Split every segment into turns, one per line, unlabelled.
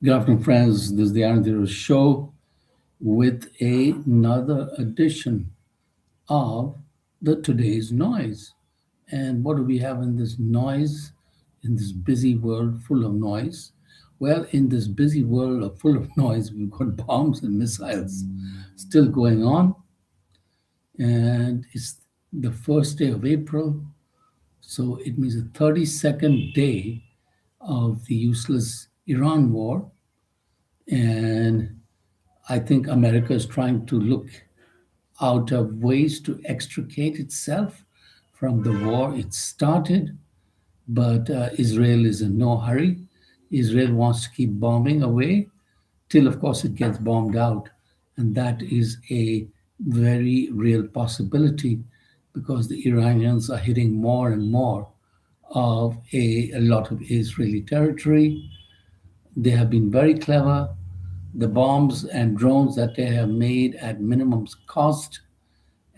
Good afternoon, friends. This is the aaronzero show with another edition of the Today's Noise. And what do we have in this noise, in this busy world full of noise? Well, in this busy world full of noise, we've got bombs and missiles still going on. And it's the first day of April. So it means the 32nd day of the useless Iran war. And I think America is trying to look out of ways to extricate itself from the war it started, but Israel is in no hurry. Israel wants to keep bombing away till, of course, it gets bombed out. And that is a very real possibility because the Iranians are hitting more and more of a lot of Israeli territory. They have been very clever. The bombs and drones that they have made at minimum cost.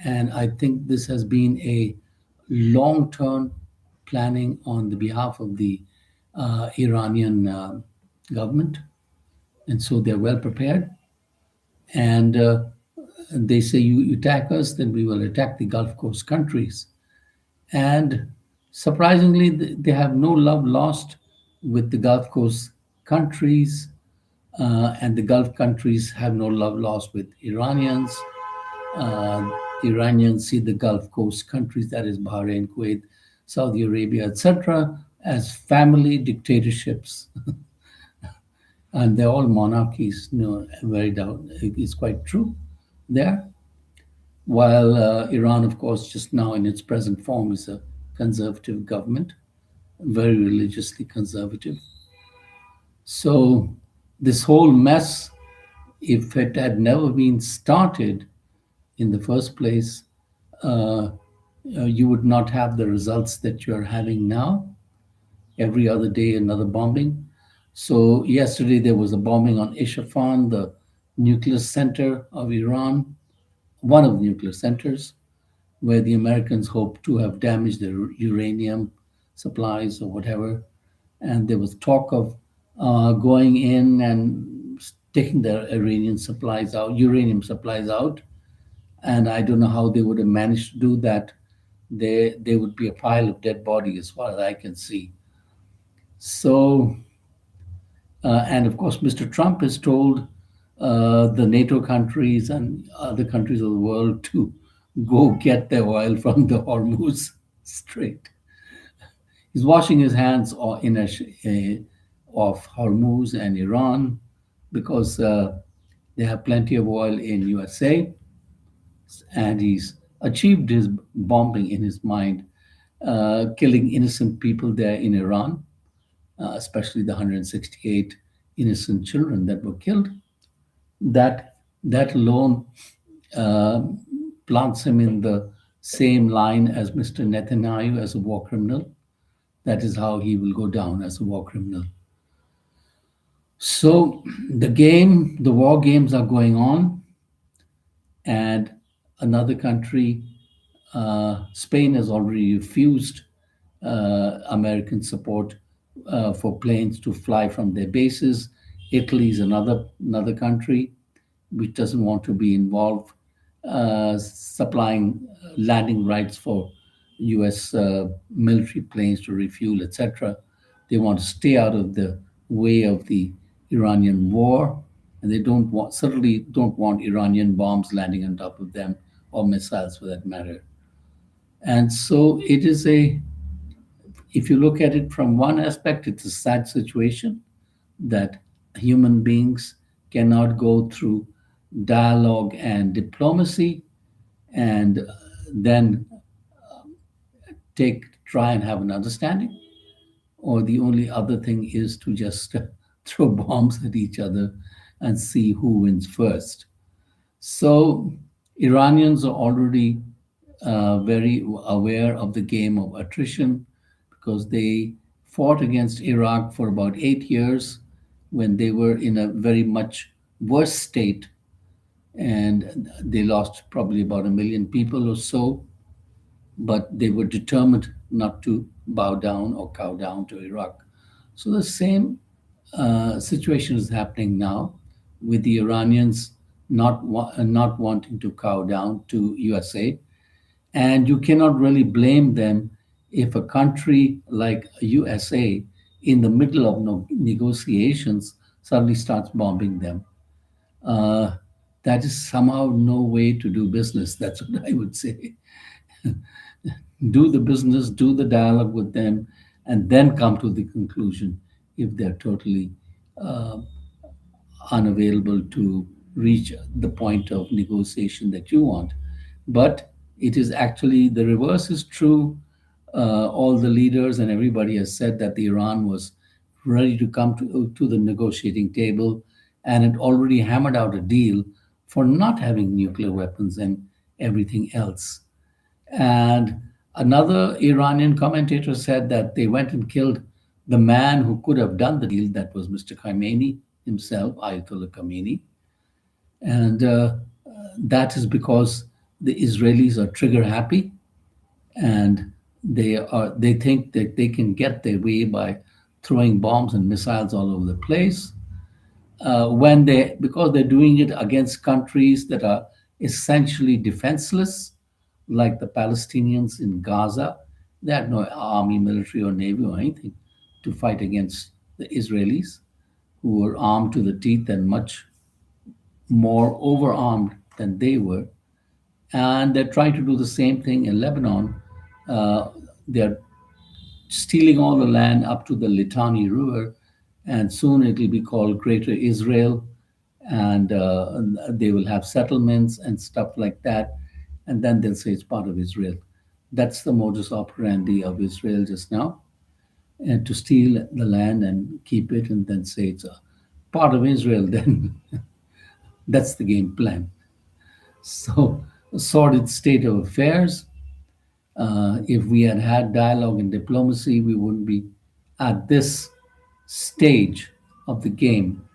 And I think this has been a long term planning on the behalf of the Iranian government. And so they're well prepared. And they say, you attack us, then we will attack the Gulf Coast countries. And surprisingly, they have no love lost with the Gulf Coast countries. And the Gulf countries have no love lost with Iranians. The Iranians see the Gulf Coast countries, that is Bahrain, Kuwait, Saudi Arabia, etc., as family dictatorships. And they're all monarchies, very down. It's quite true there. While Iran, of course, just now in its present form is a conservative government, very religiously conservative. So this whole mess, if it had never been started in the first place, you would not have the results that you're having now. Every other day, another bombing. So yesterday there was a bombing on Isfahan, the nuclear center of Iran, one of the nuclear centers, where the Americans hope to have damaged the uranium supplies or whatever. And there was talk of going in and taking the uranium supplies out. And I don't know how they would have managed to do that. There would be a pile of dead bodies as far as I can see. So, and of course, Mr. Trump has told the NATO countries and other countries of the world to go get their oil from the Hormuz Strait. He's washing his hands of Hormuz and Iran because they have plenty of oil in USA, and he's achieved his bombing in his mind, killing innocent people there in Iran, especially the 168 innocent children that were killed. That alone uh, plants him in the same line as Mr. Netanyahu as a war criminal. That is how he will go down as a war criminal. So the war games are going on, and another country, Spain, has already refused American support for planes to fly from their bases. Italy is another country which doesn't want to be involved supplying landing rights for U.S. Military planes to refuel, etc. They want to stay out of the way of the Iranian war, and they certainly don't want Iranian bombs landing on top of them or missiles for that matter. And so it is if you look at it from one aspect, it's a sad situation that human beings cannot go through dialogue and diplomacy and then try and have an understanding. Or the only other thing is to just throw bombs at each other and see who wins first. So Iranians are already very aware of the game of attrition because they fought against Iraq for about 8 years when they were in a very much worse state, and they lost probably about 1 million people or so, but they were determined not to bow down or cow down to Iraq. So the same situation is happening now with the Iranians not wanting to cow down to USA, and you cannot really blame them if a country like USA, in the middle of negotiations, suddenly starts bombing them. Uh, that is somehow no way to do business. That's what I would say. Do the business, do the dialogue with them, and then come to the conclusion if they're totally uh, unavailable to reach the point of negotiation that you want. But it is actually the reverse is true. All the leaders and everybody has said that the Iran was ready to come to the negotiating table and had already hammered out a deal for not having nuclear weapons and everything else. And another Iranian commentator said that they went and killed the man who could have done the deal, that was Mr. Khamenei himself, Ayatollah Khamenei. And that is because the Israelis are trigger happy, and they think that they can get their way by throwing bombs and missiles all over the place, when they because they're doing it against countries that are essentially defenseless, like the Palestinians in Gaza. They had no army, military, or navy or anything to fight against the Israelis, who were armed to the teeth and much more overarmed than they were. And they're trying to do the same thing in Lebanon. They're stealing all the land up to the Litani River, and soon it will be called Greater Israel, and they will have settlements and stuff like that, and then they'll say it's part of Israel. That's the modus operandi of Israel just now, and to steal the land and keep it, and then say it's a part of Israel. Then that's the game plan. So, a sordid state of affairs. If we had had dialogue and diplomacy, we wouldn't be at this stage of the game.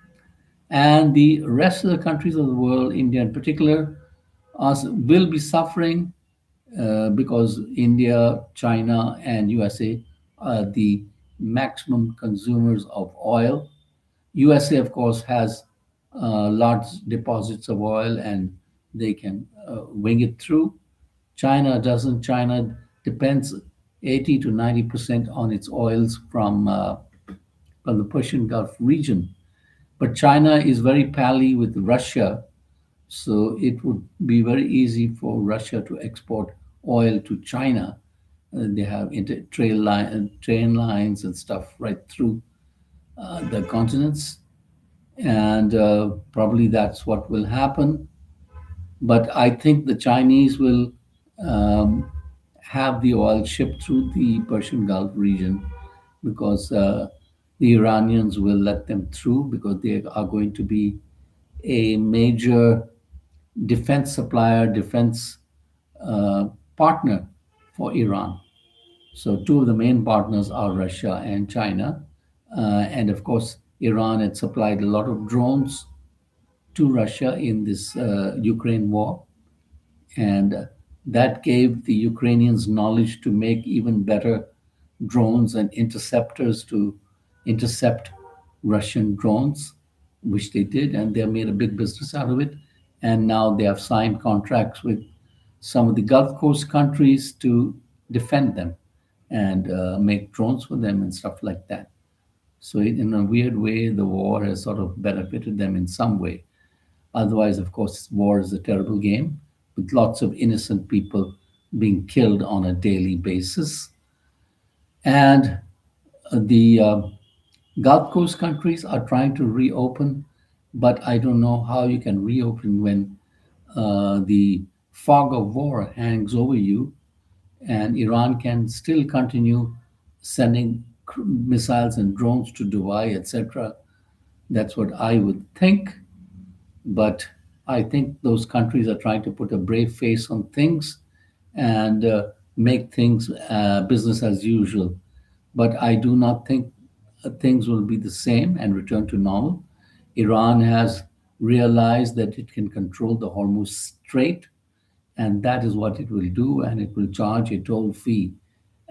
And the rest of the countries of the world, India in particular, will be suffering because India, China, and USA are the maximum consumers of oil. USA, of course, has large deposits of oil and they can wing it through. China doesn't. China depends 80 to 90% on its oils from the Persian Gulf region. But China is very pally with Russia, so it would be very easy for Russia to export oil to China. They have train lines and stuff right through the continents, and probably that's what will happen. But I think the Chinese will um, have the oil shipped through the Persian Gulf region because the Iranians will let them through because they are going to be a major defense supplier, defense uh, partner for Iran. So, two of the main partners are Russia and China. And of course, Iran had supplied a lot of drones to Russia in this Ukraine war. And that gave the Ukrainians knowledge to make even better drones and interceptors to intercept Russian drones, which they did, and they made a big business out of it. And now they have signed contracts with some of the Gulf Coast countries to defend them and make drones for them and stuff like that. So, in a weird way, the war has sort of benefited them in some way. Otherwise, of course, war is a terrible game with lots of innocent people being killed on a daily basis. And the Gulf Coast countries are trying to reopen, but I don't know how you can reopen when the fog of war hangs over you, and Iran can still continue sending missiles and drones to Dubai, etc. That's what I would think. But I think those countries are trying to put a brave face on things and make things business as usual. But I do not think things will be the same and return to normal. Iran has realized that it can control the Hormuz Strait, and that is what it will do, and it will charge a toll fee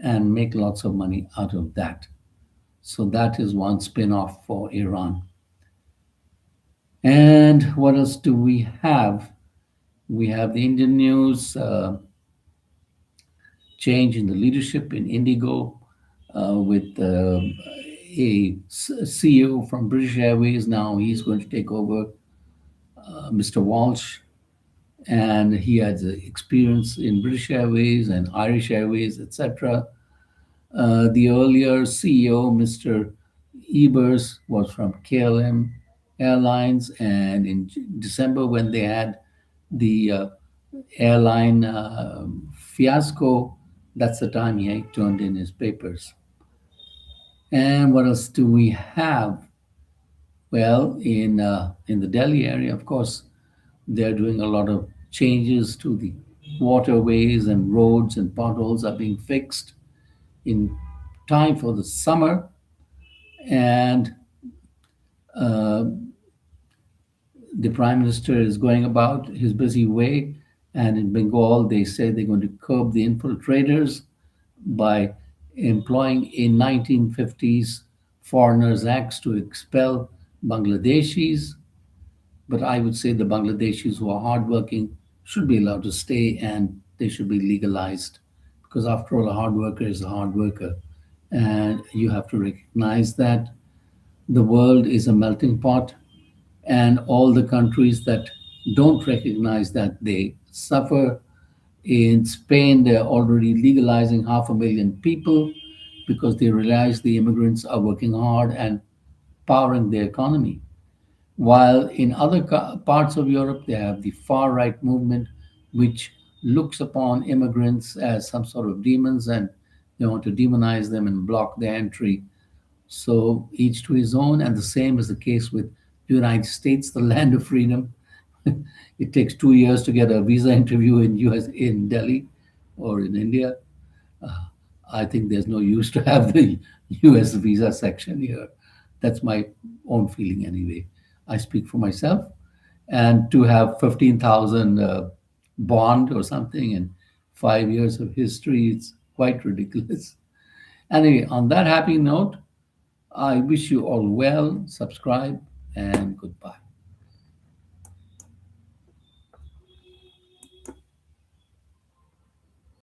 and make lots of money out of that. So that is one spin off for Iran. And what else do we have? We have the Indian news, change in the leadership in Indigo, with CEO from British Airways. Now he's going to take over, Mr. Walsh, and he has experience in British Airways and Irish Airways, etc. The earlier CEO, Mr. Ebers, was from KLM Airlines, and in December, when they had the airline fiasco, that's the time he turned in his papers. And what else do we have? Well, in the Delhi area, of course, they're doing a lot of changes to the waterways, and roads and potholes are being fixed in time for the summer. And uh, the prime minister is going about his busy way. And in Bengal, they say they're going to curb the infiltrators by employing a 1950s Foreigners Acts to expel Bangladeshis. But I would say the Bangladeshis who are hardworking should be allowed to stay, and they should be legalized, because after all, a hard worker is a hard worker. And you have to recognize that the world is a melting pot, and all the countries that don't recognize that, they suffer. In Spain, they're already legalizing 500,000 people because they realize the immigrants are working hard and powering the economy. While in other parts of Europe, they have the far right movement, which looks upon immigrants as some sort of demons, and they want to demonize them and block their entry. So each to his own, and the same is the case with the United States, the land of freedom. It takes 2 years to get a visa interview in US, in Delhi or in India. Uh, I think there's no use to have the US visa section here. That's my own feeling anyway. I speak for myself. And to have 15,000 bond or something and 5 years of history, it's quite ridiculous. Anyway, on that happy note, I wish you all well, subscribe, and goodbye.